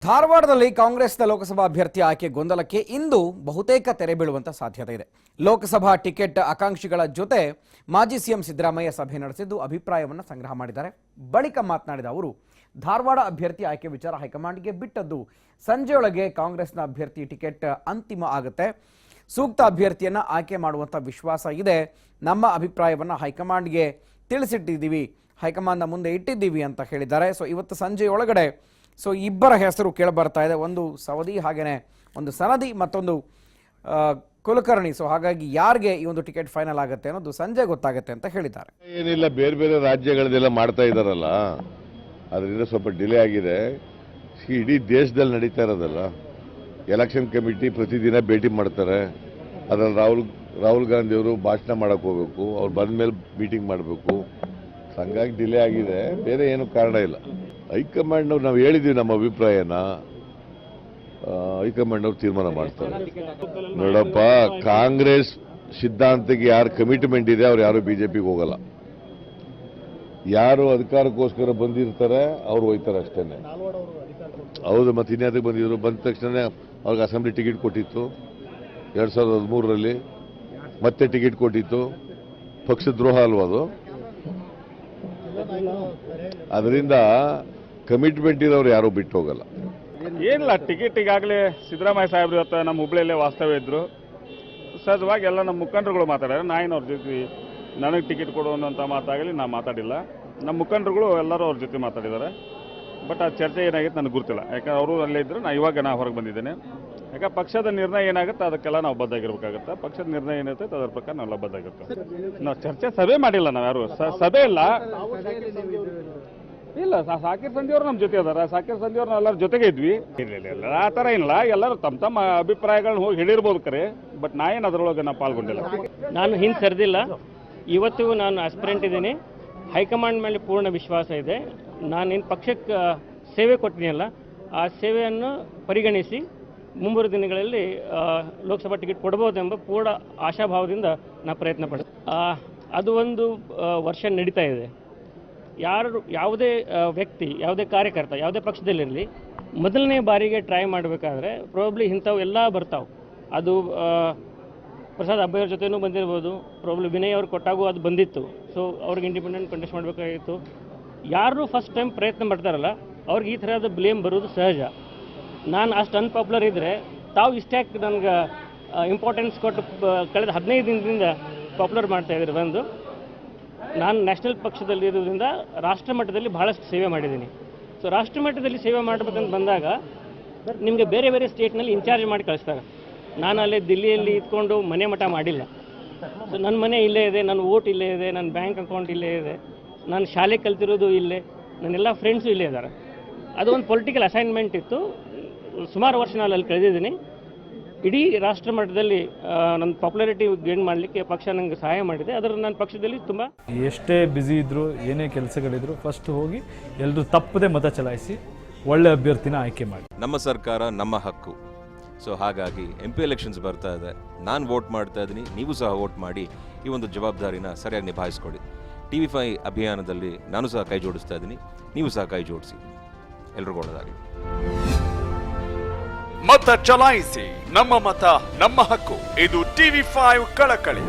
ಧಾರವಾಡದಲ್ಲಿ ಕಾಂಗ್ರೆಸ್ನ ಲೋಕಸಭಾ ಅಭ್ಯರ್ಥಿ ಆಯ್ಕೆ ಗೊಂದಲಕ್ಕೆ ಇಂದು ಬಹುತೇಕ ತೆರೆ ಬೀಳುವಂತ ಸಾಧ್ಯತೆ ಇದೆ. ಲೋಕಸಭಾ ಟಿಕೆಟ್ ಆಕಾಂಕ್ಷಿಗಳ ಜೊತೆ ಮಾಜಿ ಸಿಎಂ ಸಿದ್ದರಾಮಯ್ಯ ಸಭೆ ನಡೆಸಿದ್ದು ಅಭಿಪ್ರಾಯವನ್ನು ಸಂಗ್ರಹ ಮಾಡಿದ್ದಾರೆ. ಬಳಿಕ ಮಾತನಾಡಿದ ಅವರು, ಧಾರವಾಡ ಅಭ್ಯರ್ಥಿ ಆಯ್ಕೆ ವಿಚಾರ ಹೈಕಮಾಂಡ್ಗೆ ಬಿಟ್ಟದ್ದು. ಸಂಜೆಯೊಳಗೆ ಕಾಂಗ್ರೆಸ್ನ ಅಭ್ಯರ್ಥಿ ಟಿಕೆಟ್ ಅಂತಿಮ ಆಗುತ್ತೆ. ಸೂಕ್ತ ಅಭ್ಯರ್ಥಿಯನ್ನು ಆಯ್ಕೆ ಮಾಡುವಂಥ ವಿಶ್ವಾಸ ಇದೆ. ನಮ್ಮ ಅಭಿಪ್ರಾಯವನ್ನು ಹೈಕಮಾಂಡ್ಗೆ ತಿಳಿಸಿಟ್ಟಿದ್ದೀವಿ, ಹೈಕಮಾಂಡ್ನ ಮುಂದೆ ಇಟ್ಟಿದ್ದೀವಿ ಅಂತ ಹೇಳಿದ್ದಾರೆ. ಸೊ ಇವತ್ತು ಸಂಜೆಯೊಳಗಡೆ ಇಬ್ಬರ ಹೆಸರು ಕೇಳಬರ್ತಾ ಇದೆ. ಒಂದು ಸವದಿ, ಹಾಗೇನೆ ಒಂದು ಸನದಿ, ಮತ್ತೊಂದು ಕುಲಕರ್ಣಿ. ಸೊ ಹಾಗಾಗಿ ಯಾರಿಗೆ ಈ ಒಂದು ಟಿಕೆಟ್ ಫೈನಲ್ ಆಗುತ್ತೆ ಅನ್ನೋದು ಸಂಜೆ ಗೊತ್ತಾಗುತ್ತೆ ಅಂತ ಹೇಳಿದ್ದಾರೆ. ಏನಿಲ್ಲ, ಬೇರೆ ಬೇರೆ ರಾಜ್ಯಗಳದೆಲ್ಲ ಮಾಡ್ತಾ ಇದ್ದಾರಲ್ಲ, ಅದರಿಂದ ಸ್ವಲ್ಪ ಡಿಲೇ ಆಗಿದೆ. ಇಡೀ ದೇಶದಲ್ಲಿ ನಡೀತಾ ಇರೋದಲ್ಲ, ಎಲೆಕ್ಷನ್ ಕಮಿಟಿ ಪ್ರತಿದಿನ ಭೇಟಿ ಮಾಡ್ತಾರೆ. ಅದ್ರಲ್ಲಿ ರಾಹುಲ್ ಗಾಂಧಿ ಅವರು ಭಾಷಣ ಮಾಡಕ್ಕೆ ಹೋಗ್ಬೇಕು, ಅವ್ರು ಬಂದ ಮೇಲೆ ಮೀಟಿಂಗ್ ಮಾಡಬೇಕು. ಹಂಗಾಗಿ ಡಿಲೇ ಆಗಿದೆ, ಬೇರೆ ಏನು ಕಾರಣ ಇಲ್ಲ. ಹೈಕಮಾಂಡ್ ನಾವು ಹೇಳಿದ್ವಿ ನಮ್ಮ ಅಭಿಪ್ರಾಯನ, ಹೈಕಮಾಂಡ್ ಅವ್ರು ತೀರ್ಮಾನ ಮಾಡ್ತಾರೆ. ನೋಡಪ್ಪ, ಕಾಂಗ್ರೆಸ್ ಸಿದ್ಧಾಂತಕ್ಕೆ ಯಾರು ಕಮಿಟ್ಮೆಂಟ್ ಇದೆ ಅವ್ರು ಯಾರು ಬಿಜೆಪಿಗೆ ಹೋಗಲ್ಲ. ಯಾರು ಅಧಿಕಾರಕ್ಕೋಸ್ಕರ ಬಂದಿರ್ತಾರೆ ಅವ್ರು ಹೋಯ್ತಾರೆ ಅಷ್ಟೇನೆ. ಹೌದು, ಮತ್ತೆ ಇನ್ಯಾದಕ್ಕೆ ಬಂದಿದ್ರು? ಬಂದ ತಕ್ಷಣ ಅವ್ರಿಗೆ ಅಸೆಂಬ್ಲಿ ಟಿಕೆಟ್ ಕೊಟ್ಟಿತ್ತು 2013ರಲ್ಲಿ, ಮತ್ತೆ ಟಿಕೆಟ್ ಕೊಟ್ಟಿತ್ತು. ಪಕ್ಷ ದ್ರೋಹ ಅಲ್ವಾ ಅದು? ಅದರಿಂದ ಕಮಿಟ್ಮೆಂಟ್ ಇರೋರು ಯಾರು ಬಿಟ್ಟು ಹೋಗಲ್ಲ. ಏನಿಲ್ಲ, ಟಿಕೆಟ್ ಈಗಾಗಲೇ ಸಿದ್ದರಾಮಯ್ಯ ಸಾಹೇಬ್ರು ಇವತ್ತು ನಮ್ಮ ಹುಬ್ಳಿಯಲ್ಲೇ ವಾಸ್ತವ್ಯ ಇದ್ರು. ಸಹಜವಾಗಿ ಎಲ್ಲ ನಮ್ಮ ಮುಖಂಡರುಗಳು ಮಾತಾಡ್ಯಾರ. ಅವ್ರ ಜೊತೆ ನನಗೆ ಟಿಕೆಟ್ ಕೊಡು ಅನ್ನೋಂಥ ಮಾತಾಗಲಿ ನಾ ಮಾತಾಡಿಲ್ಲ. ನಮ್ಮ ಮುಖಂಡರುಗಳು ಎಲ್ಲರೂ ಅವ್ರ ಜೊತೆ ಮಾತಾಡಿದ್ದಾರೆ. ಬಟ್ ಆ ಚರ್ಚೆ ಏನಾಗಿತ್ತು ನನಗೆ ಗೊತ್ತಿಲ್ಲ. ಯಾಕಂದ್ರೆ ಅವರು ಅಲ್ಲೇ ಇದ್ರು, ಇವಾಗ ಹೊರಗೆ ಬಂದಿದ್ದೇನೆ. ಯಾಕೆ ಪಕ್ಷದ ನಿರ್ಣಯ ಏನಾಗುತ್ತೆ ಅದಕ್ಕೆಲ್ಲ ನಾವು ಬದ್ಧಾಗಿರ್ಬೇಕಾಗುತ್ತೆ. ಪಕ್ಷದ ನಿರ್ಣಯ ಏನಿರ್ತೈತೆ ಅದರ ಪ್ರಕಾರ ನಾವೆಲ್ಲ ಬದ್ಧಾಗಿರ್ತೇವೆ. ನಾವು ಚರ್ಚೆ ಸಭೆ ಮಾಡಿಲ್ಲ, ನಾವು ಯಾರು ಸಭೆ ಇಲ್ಲ. ಸಾಕಿರ್ ಸಂಧಿಯವರು ನಮ್ಮ ಜೊತೆ ಅದಾರ. ಸಾಕಿರ್ ಸಂಧಿಯವ್ರು ಎಲ್ಲರ ಜೊತೆಗೆ ಇದ್ವಿ. ಇಲ್ಲ ಆ ಥರ ಇಲ್ಲ, ಎಲ್ಲರೂ ತಮ್ಮ ಅಭಿಪ್ರಾಯಗಳನ್ನ ಹೋಗಿ ಹೇಳಿರ್ಬೋದು ಕರೆ. ಬಟ್ ನಾ ಏನು ಅದರೊಳಗೆ ನಾವು ಪಾಲ್ಗೊಂಡಿಲ್ಲ. ನಾನು ಹಿಂದೆ ಸರಿದಿಲ್ಲ. ಇವತ್ತು ನಾನು ಆಸ್ಪಿರೆಂಟ್ ಇದ್ದೀನಿ. ಹೈಕಮಾಂಡ್ ಮೇಲೆ ಪೂರ್ಣ ವಿಶ್ವಾಸ ಇದೆ. ನಾನೇನು ಪಕ್ಷಕ್ಕೆ ಸೇವೆ ಕೊಟ್ಟಿನಲ್ಲ, ಆ ಸೇವೆಯನ್ನು ಪರಿಗಣಿಸಿ ಮುಂಬರುವ ದಿನಗಳಲ್ಲಿ ಲೋಕಸಭಾ ಟಿಕೆಟ್ ಕೊಡಬಹುದೆಂಬ ಪೂರ್ಣ ಆಶಾಭಾವದಿಂದ ನಾ ಪ್ರಯತ್ನ ಪಡ್ತೀನಿ. ಅದು ಒಂದು ವರ್ಷ ನಡೀತಾ ಇದೆ. ಯಾವುದೇ ವ್ಯಕ್ತಿ, ಯಾವುದೇ ಕಾರ್ಯಕರ್ತ, ಯಾವುದೇ ಪಕ್ಷದಲ್ಲಿರಲಿ, ಮೊದಲನೇ ಬಾರಿಗೆ ಟ್ರೈ ಮಾಡಬೇಕಾದ್ರೆ ಪ್ರಾಬಬ್ಲಿ ಇಂಥವು ಎಲ್ಲ ಬರ್ತಾವೆ. ಅದು ಪ್ರಸಾದ್ ಅಬ್ಬಯ್ಯವ್ರ ಜೊತೆನೂ ಬಂದಿರ್ಬೋದು, ಪ್ರಾಬ್ಲಿ ವಿನಯ್ ಅವ್ರು ಕೊಟ್ಟಾಗೂ ಅದು ಬಂದಿತ್ತು. ಸೊ ಅವ್ರಿಗೆ ಇಂಡಿಪೆಂಡೆಂಟ್ ಕಂಟೆಸ್ಟ್ ಮಾಡಬೇಕಾಗಿತ್ತು. ಯಾರು ಫಸ್ಟ್ ಟೈಮ್ ಪ್ರಯತ್ನ ಮಾಡ್ತಾರಲ್ಲ ಅವ್ರಿಗೆ ಈ ಥರದ ಬ್ಲೇಮ್ ಬರೋದು ಸಹಜ. ನಾನು ಅಷ್ಟು ಅನ್ಪಾಪ್ಯುಲರ್ ಇದ್ದರೆ ತಾವು ಇಷ್ಟ್ಯಾಕೆ ನನಗೆ ಇಂಪಾರ್ಟೆನ್ಸ್ ಕೊಟ್ಟು ಕಳೆದ 15 ದಿನದಿಂದ ಪಾಪ್ಯುಲರ್ ಮಾಡ್ತಾಯಿದ್ರು. ಬಂದು ನಾನು ನ್ಯಾಷನಲ್ ಪಕ್ಷದಲ್ಲಿ ಇರೋದ್ರಿಂದ ರಾಷ್ಟ್ರ ಮಟ್ಟದಲ್ಲಿ ಭಾಳಷ್ಟು ಸೇವೆ ಮಾಡಿದ್ದೀನಿ. ಸೊ ರಾಷ್ಟ್ರ ಮಟ್ಟದಲ್ಲಿ ಸೇವೆ ಮಾಡಬೇಕಂತ ಬಂದಾಗ ನಿಮಗೆ ಬೇರೆ ಬೇರೆ ಸ್ಟೇಟ್ನಲ್ಲಿ ಇನ್ಚಾರ್ಜ್ ಮಾಡಿ ಕಳಿಸ್ತಾರೆ. ನಾನು ಅಲ್ಲೇ ದಿಲ್ಲಿಯಲ್ಲಿ ಇದ್ಕೊಂಡು ಮನೆ ಮಠ ಮಾಡಿಲ್ಲ. ಸೊ ನನ್ನ ಮನೆ ಇಲ್ಲೇ ಇದೆ, ನನ್ನ ವೋಟ್ ಇಲ್ಲೇ ಇದೆ, ನನ್ನ ಬ್ಯಾಂಕ್ ಅಕೌಂಟ್ ಇಲ್ಲೇ ಇದೆ, ನಾನು ಶಾಲೆ ಕಲ್ತಿರೋದು ಇಲ್ಲೇ, ನನ್ನೆಲ್ಲ ಫ್ರೆಂಡ್ಸು ಇಲ್ಲೇ ಇದ್ದಾರೆ. ಅದು ಒಂದು ಪೊಲಿಟಿಕಲ್ ಅಸೈನ್ಮೆಂಟ್ ಇತ್ತು. ಸುಮಾರು ವರ್ಷ ನಾನು ಅಲ್ಲಿ ಕಳೆದಿದ್ದೀನಿ. ಇಡೀ ರಾಷ್ಟ್ರ ಮಟ್ಟದಲ್ಲಿ ನನ್ನ ಪಾಪ್ಯುಲಾರಿಟಿ ಗೇನ್ ಮಾಡಲಿಕ್ಕೆ ಪಕ್ಷ ನನಗೆ ಸಹಾಯ ಮಾಡಿದೆ. ಅದರ ನನ್ನ ಪಕ್ಷದಲ್ಲಿ ತುಂಬ ಎಷ್ಟೇ ಬ್ಯುಸಿ ಇದ್ದರೂ, ಏನೇ ಕೆಲಸಗಳಿದ್ರು, ಫಸ್ಟ್ ಹೋಗಿ ಎಲ್ಲರೂ ತಪ್ಪದೆ ಮತ ಚಲಾಯಿಸಿ ಒಳ್ಳೆ ಅಭ್ಯರ್ಥಿನ ಆಯ್ಕೆ ಮಾಡಿ. ನಮ್ಮ ಸರ್ಕಾರ ನಮ್ಮ ಹಕ್ಕು. ಸೊ ಹಾಗಾಗಿ MP ಎಲೆಕ್ಷನ್ಸ್ ಬರ್ತಾ ಇದೆ. ನಾನು ವೋಟ್ ಮಾಡ್ತಾ ಇದ್ದೀನಿ, ನೀವು ಸಹ ವೋಟ್ ಮಾಡಿ ಈ ಒಂದು ಜವಾಬ್ದಾರಿನ ಸರಿಯಾಗಿ ನಿಭಾಯಿಸ್ಕೊಡಿ. TV5 ಅಭಿಯಾನದಲ್ಲಿ ನಾನು ಸಹ ಕೈ ಜೋಡಿಸ್ತಾ ಇದ್ದೀನಿ, ನೀವು ಸಹ ಕೈ ಜೋಡಿಸಿ. ಎಲ್ರಿಗೂ ಒಳ್ಳೆಯದಾಗಲಿ. ಮತ ಚಲಾಯಿಸಿ, ನಮ್ಮ ಮತ ನಮ್ಮ ಹಕ್ಕು. ಇದು TV5 ಕಳಕಳಿ.